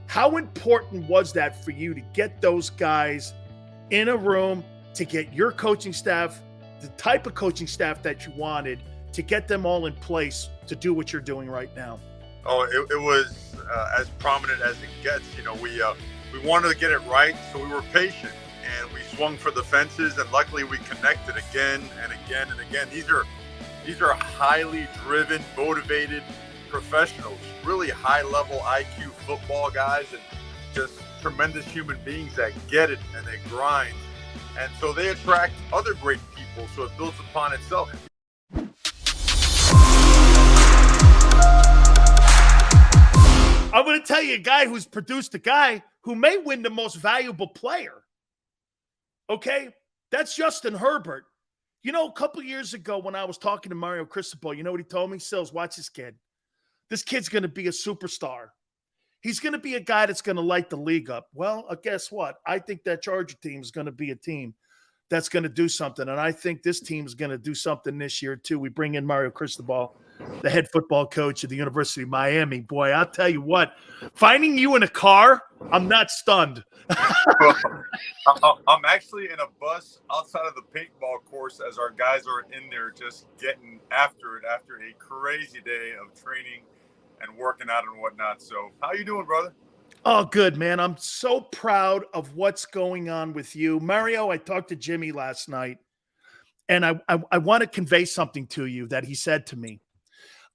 How important was that for you to get those guys in a room, to get your coaching staff, the type of coaching staff that you wanted, to get them all in place to do what you're doing right now? Oh, it was as prominent as it gets. We wanted to get it right, so we were patient and we swung for the fences, and luckily we connected again and again and again. These are highly driven, motivated professionals, really high level IQ football guys, and just tremendous human beings that get it and they grind. And so they attract other great people, so it builds upon itself. I'm going to tell you a guy who's produced a guy who may win the most valuable player. Okay? That's Justin Herbert. You know, a couple years ago when I was talking to Mario Cristobal, you know what he told me? Sills, watch this kid. This kid's going to be a superstar. He's going to be a guy that's going to light the league up. Well, guess what? I think that Charger team is going to be a team that's going to do something. And I think this team is going to do something this year, too. We bring in Mario Cristobal, the head football coach at the University of Miami. Boy, I'll tell you what, finding you in a car, I'm not stunned. I'm actually in a bus outside of the paintball course as our guys are in there just getting after it after a crazy day of training and working out and whatnot. So how you doing, brother? Oh, good, man. I'm so proud of what's going on with you. Mario, I talked to Jimmy last night, and I want to convey something to you that he said to me.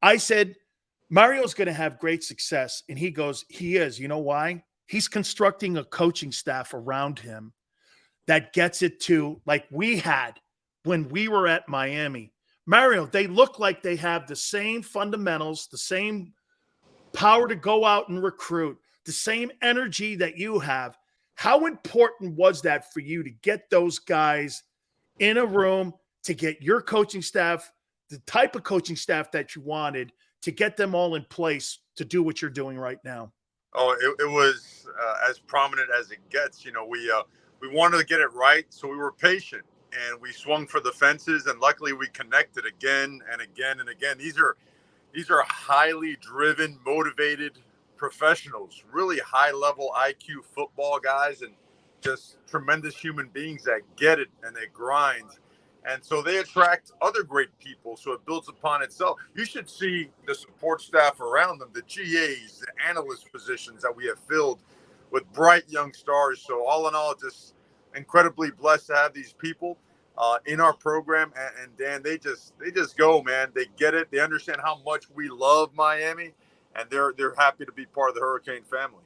I said, Mario's going to have great success. And he goes, he is. You know why? He's constructing a coaching staff around him that gets it to like we had when we were at Miami. Mario, they look like they have the same fundamentals, the same power to go out and recruit, the same energy that you have. How important was that for you to get those guys in a room, to get your coaching staff, the type of coaching staff that you wanted, to get them all in place to do what you're doing right now? Oh, it was as prominent as it gets. We wanted to get it right, so we were patient and we swung for the fences, and luckily we connected again and again and again. These are highly driven, motivated professionals, really high level IQ football guys, and just tremendous human beings that get it and they grind. And so they attract other great people, so it builds upon itself. You should see the support staff around them, the GAs, the analyst positions that we have filled with bright young stars. So all in all, just incredibly blessed to have these people in our program. And Dan, they just go, man. They get it. They understand how much we love Miami, and they're happy to be part of the Hurricane family.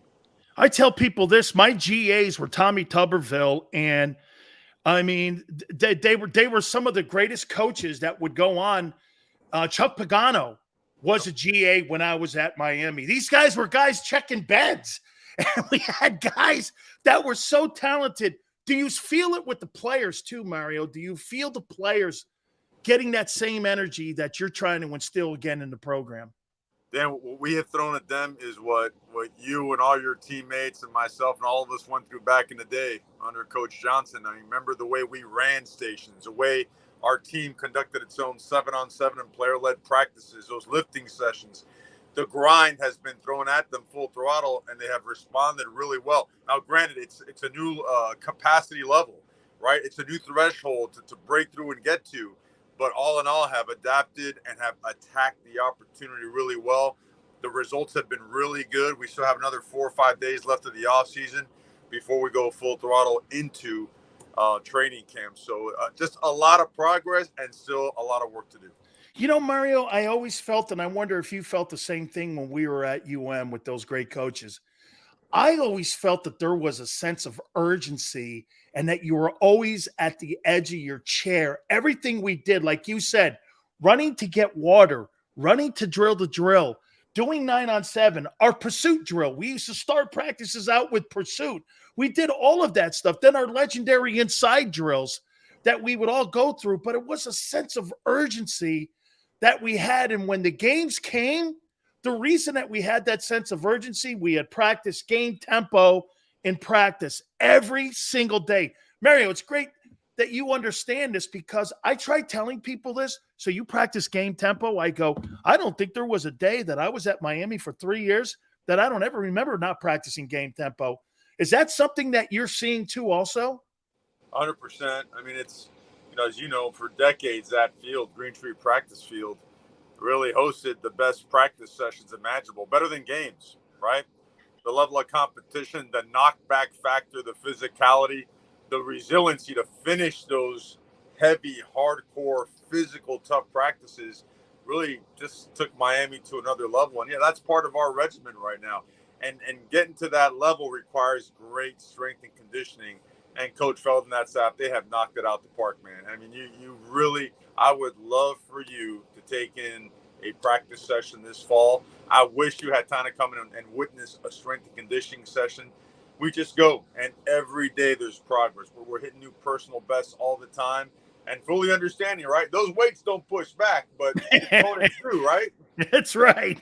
I tell people this: my GAs were Tommy Tuberville, and I mean, they were some of the greatest coaches that would go on. Chuck Pagano was a GA when I was at Miami. These guys were guys checking beds, and we had guys that were so talented. Do you feel it with the players too, Mario? Do you feel the players getting that same energy that you're trying to instill again in the program? Dan, what we have thrown at them is what you and all your teammates and myself and all of us went through back in the day under Coach Johnson. I remember the way we ran stations, the way our team conducted its own 7-on-7 and player-led practices, those lifting sessions. The grind has been thrown at them full throttle, and they have responded really well. Now, granted, it's a new capacity level, right? It's a new threshold to break through and get to. But all in all, have adapted and have attacked the opportunity really well. The results have been really good. We still have another 4 or 5 days left of the offseason before we go full throttle into training camp. So just a lot of progress and still a lot of work to do. You know, Mario, I always felt, and I wonder if you felt the same thing when we were at UM with those great coaches. I always felt that there was a sense of urgency and that you were always at the edge of your chair. Everything we did, like you said, running to get water, running to drill, doing 9-on-7, our pursuit drill. We used to start practices out with pursuit. We did all of that stuff. Then our legendary inside drills that we would all go through, but it was a sense of urgency that we had. And when the games came, the reason that we had that sense of urgency, we had practiced game tempo in practice every single day. Mario, it's great that you understand this because I try telling people this. So you practice game tempo. I go, I don't think there was a day that I was at Miami for 3 years that I don't ever remember not practicing game tempo. Is that something that you're seeing too also? 100%. I mean, it's, as you know, for decades, that field, Green Tree practice field, really hosted the best practice sessions imaginable, better than games, right? The level of competition, the knockback factor, the physicality, the resiliency to finish those heavy, hardcore, physical, tough practices really just took Miami to another level. And yeah, that's part of our regimen right now. And getting to that level requires great strength and conditioning. And Coach Feld and that staff, they have knocked it out the park, man. I mean, you really, I would love for you to take in a practice session this fall. I wish you had time to come in and witness a strength and conditioning session. We just go, and every day there's progress. We're hitting new personal bests all the time, and fully understanding, right? Those weights don't push back, but it's going through, right? That's right.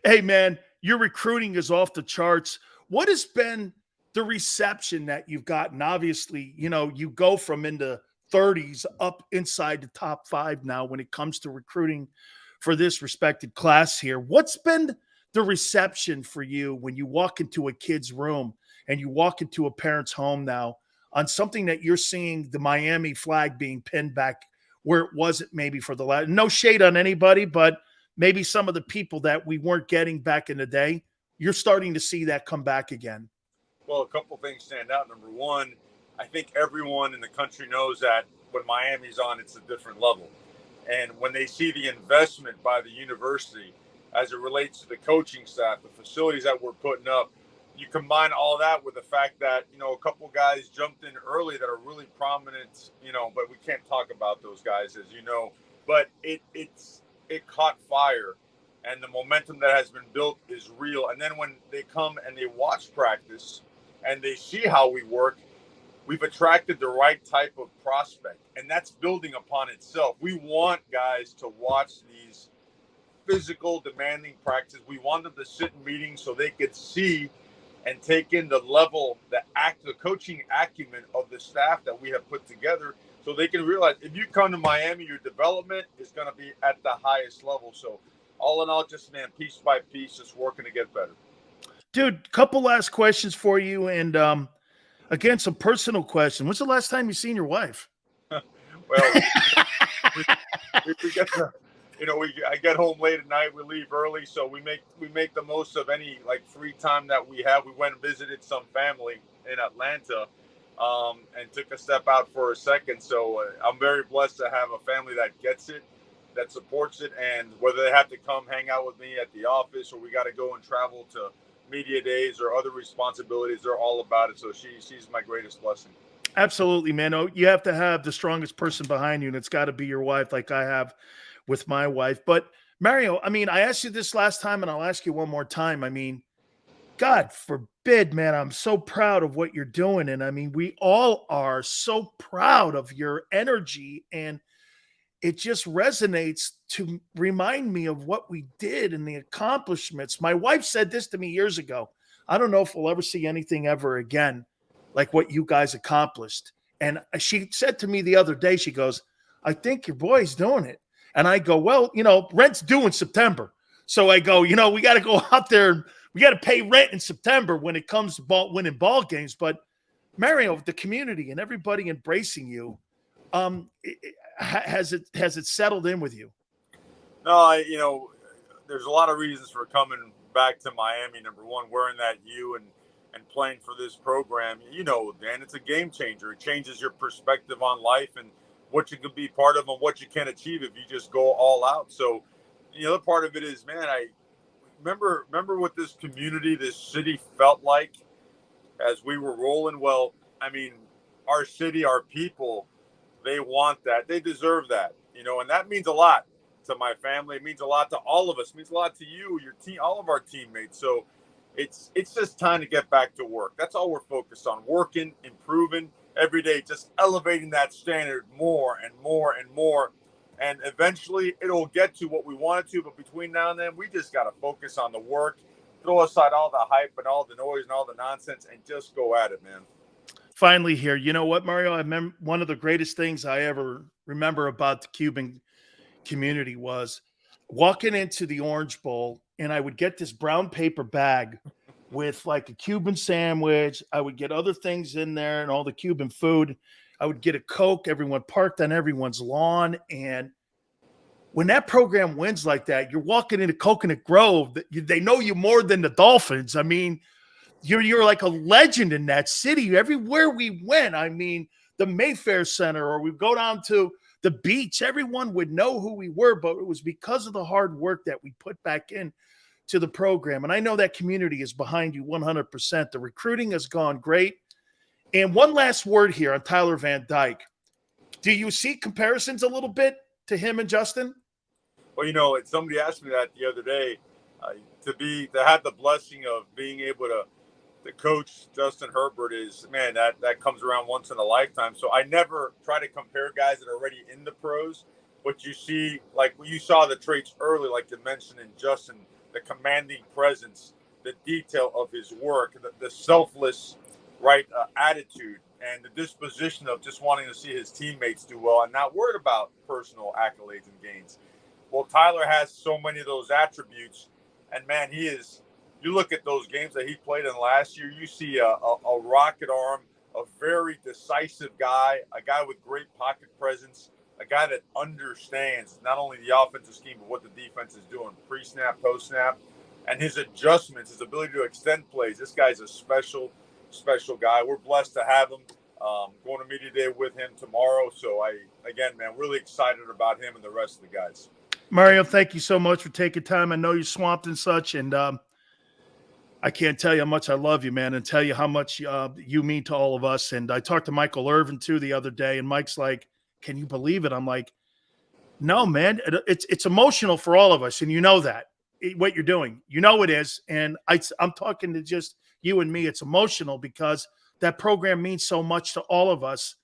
Hey, man, your recruiting is off the charts. What has been the reception that you've gotten? Obviously, you go from in the 30s up inside the top 5 now when it comes to recruiting for this respected class here. What's been the reception for you when you walk into a kid's room and you walk into a parent's home now on something that you're seeing the Miami flag being pinned back where it wasn't maybe for the last? No shade on anybody, but maybe some of the people that we weren't getting back in the day, you're starting to see that come back again. Well, a couple things stand out. Number one, I think everyone in the country knows that when Miami's on, it's a different level. And when they see the investment by the university as it relates to the coaching staff, the facilities that we're putting up, you combine all that with the fact that, a couple guys jumped in early that are really prominent, but we can't talk about those guys, as you know. But it caught fire, and the momentum that has been built is real. And then when they come and they watch practice and they see how we work, we've attracted the right type of prospect, and that's building upon itself. We want guys to watch these physical, demanding practices. We want them to sit in meetings so they could see and take in the level, the coaching acumen of the staff that we have put together, so they can realize if you come to Miami, your development is going to be at the highest level. So all in all, just, man, piece by piece, just working to get better. Dude, couple last questions for you. And again, some personal question. When's the last time you seen your wife? Well, we get to, I get home late at night. We leave early, so we make the most of any free time that we have. We went and visited some family in Atlanta, and took a step out for a second. So I'm very blessed to have a family that gets it, that supports it, and whether they have to come hang out with me at the office or we got to go and travel to media days or other responsibilities, they're all about it. So she's my greatest blessing. Absolutely, man. Oh, you have to have the strongest person behind you, and it's got to be your wife, like I have with my wife. But Mario, I mean, I asked you this last time, and I'll ask you one more time. I mean, God forbid, man, I'm so proud of what you're doing. And I mean, we all are so proud of your energy, and it just resonates to remind me of what we did and the accomplishments. My wife said this to me years ago. I don't know if we'll ever see anything ever again like what you guys accomplished. And she said to me the other day, she goes, I think your boy's doing it. And I go, well, rent's due in September. So I go, we got to go out there. We got to pay rent in September when it comes to winning ball games. But Mario, the community and everybody embracing you, has it settled in with you? No, there's a lot of reasons for coming back to Miami. Number one, wearing that U and playing for this program. Dan, it's a game changer. It changes your perspective on life and what you can be part of and what you can achieve if you just go all out. So the other part of it is, man, I remember what this community, this city felt like as we were rolling. Well, I mean, our city, our people, they want that. They deserve that, and that means a lot to my family. It means a lot to all of us. It means a lot to you, your team, all of our teammates. So it's just time to get back to work. That's all we're focused on, working, improving every day, just elevating that standard more and more and more. And eventually it'll get to what we want it to. But between now and then, we just got to focus on the work, throw aside all the hype and all the noise and all the nonsense, and just go at it, man. Finally here, you know what, Mario? I remember one of the greatest things I ever remember about the Cuban community was walking into the Orange Bowl and I would get this brown paper bag with like a Cuban sandwich. I would get other things in there and all the Cuban food. I would get a Coke. Everyone parked on everyone's lawn. And when that program wins like that, you're walking into Coconut Grove. They know you more than the Dolphins. I mean, you're like a legend in that city. Everywhere we went, I mean, the Mayfair Center, or we go down to the beach, everyone would know who we were, but it was because of the hard work that we put back in to the program. And I know that community is behind you 100%. The recruiting has gone great. And one last word here on Tyler Van Dyke. Do you see comparisons a little bit to him and Justin? Well, you know, somebody asked me that the other day. To have the blessing of being able to coach Justin Herbert is, man, that comes around once in a lifetime. So I never try to compare guys that are already in the pros. But you see, like you saw the traits early, like you mentioned in Justin, the commanding presence, the detail of his work, the selfless, attitude, and the disposition of just wanting to see his teammates do well and not worried about personal accolades and gains. Well, Tyler has so many of those attributes, and man, he is. You look at those games that he played in last year, you see a rocket arm, a very decisive guy, a guy with great pocket presence, a guy that understands not only the offensive scheme, but what the defense is doing, pre-snap, post-snap, and his adjustments, his ability to extend plays. This guy's a special guy. We're blessed to have him. Going to media day with him tomorrow. So really excited about him and the rest of the guys. Mario, thank you so much for taking time. I know you're swamped and such, and I can't tell you how much I love you, man, and tell you how much you mean to all of us. And I talked to Michael Irvin, too, the other day, and Mike's like, can you believe it? I'm like, no, man, it's emotional for all of us, and you know that, what you're doing. You know it is, and I'm talking to just you and me. It's emotional because that program means so much to all of us,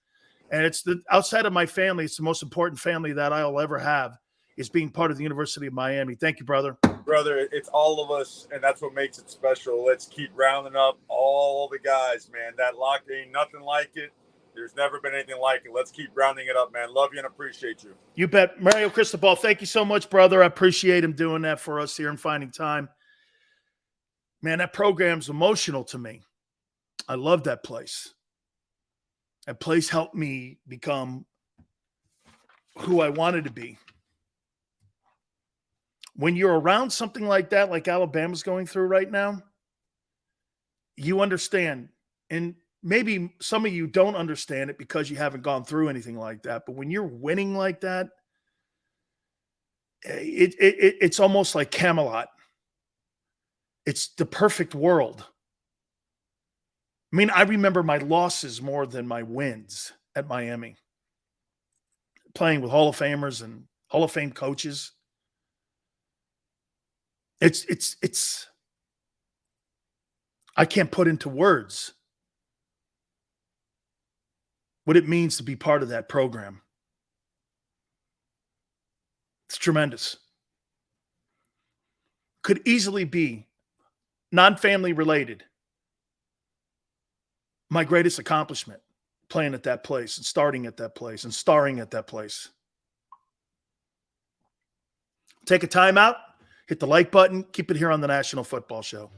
and it's outside of my family, it's the most important family that I'll ever have, is being part of the University of Miami. Thank you, brother. Brother, it's all of us, and that's what makes it special. Let's keep rounding up all the guys, man. That lock ain't nothing like it. There's never been anything like it. Let's keep rounding it up, man. Love you and appreciate you. You bet. Mario Cristobal, thank you so much, brother. I appreciate him doing that for us here and finding time. Man, that program's emotional to me. I love that place. That place helped me become who I wanted to be. When you're around something like that, like Alabama's going through right now, you understand. And maybe some of you don't understand it because you haven't gone through anything like that. But when you're winning like that, it's almost like Camelot. It's the perfect world. I mean, I remember my losses more than my wins at Miami. Playing with Hall of Famers and Hall of Fame coaches. It's I can't put into words what it means to be part of that program. It's tremendous. Could easily be non-family related. My greatest accomplishment, playing at that place and starting at that place and starring at that place. Take a timeout. Hit the like button. Keep it here on the National Football Show.